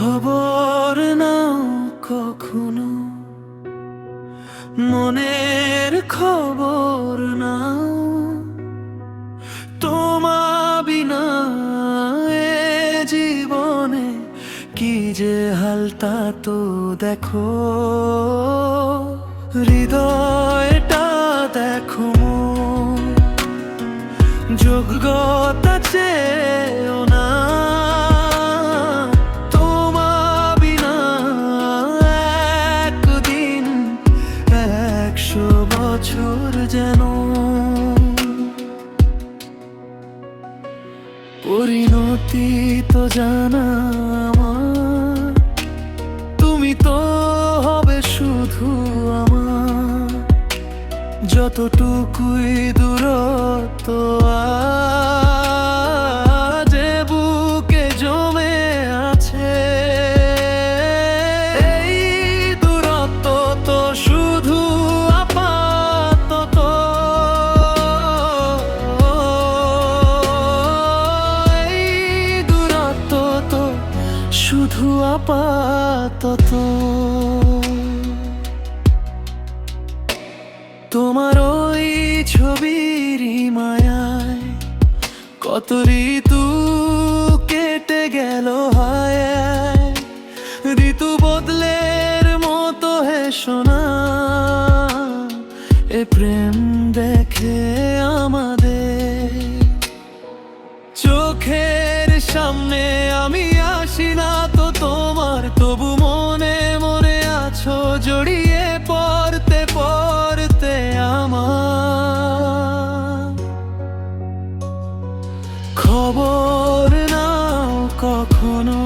খবর নাও কখনো, মনের খবর নাও। তোমা বিনা এ জীবনে কি যে হালতা তো দেখো। হৃদয়টা দেখো, যোগ্যতা চেয়েও না। তোমা বিনা একদিন 100 বছর যেন। পরিণতি তো জানা আমার, তুমি তো হবে শুধু আমার। যতটুকুই দূরত্ব আজ বুকে জমে আছে, এই দূরত্ব তো শুধু আপাতত। এই দূরত্ব তো শুধু আপাতত। তোমার ওই ছবির মায়ায় কত ঋতু কেটে গেল হায়। ঋতু বদলের মতো হে সোনা, এ প্রেম দেখে আমাদের। চোখের সামনে আমি আসি না তো তোমার, তবু মনে মনে আছো জড়িয়ে পড়তে পড়তে আমার। খবর নাও কখনো,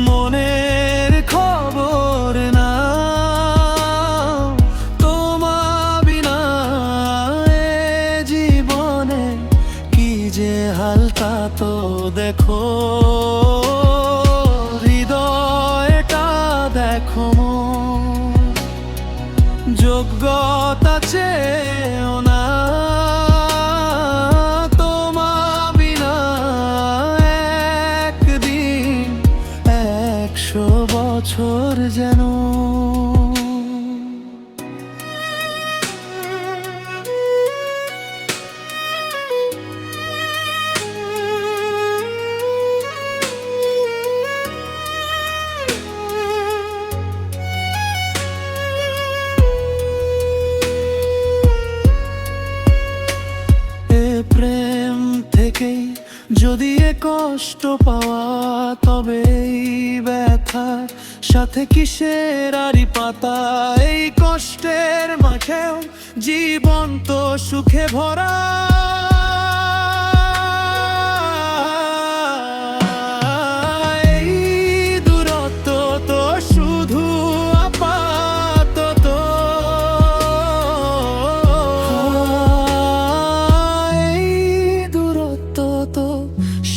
মনের খবর নাও। তোমা বিনা এ জীবনে কি যে হালতা তো দেখো। হৃদয়টা দেখো, যোগ্যতা চেয়েও না। তোমা বিনা একদিন 100 বছর যেন। প্রেম থেকেই যদি এ কষ্ট পাওয়া, তবে এই ব্যথার সাথে কিসের আরি পাতা। এই কষ্টের মাঝেও জীবন তো সুখে ভরা। এই দূরত্ব তো শুধু আপাতত।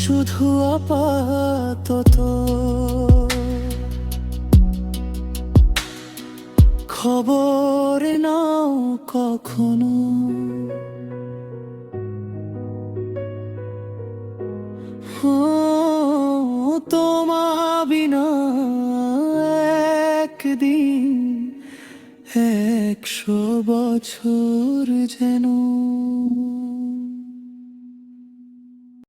শুধু আপাতত। খবর নাও কখনো, তোমা বিনা একদিন 100 বছর যেন।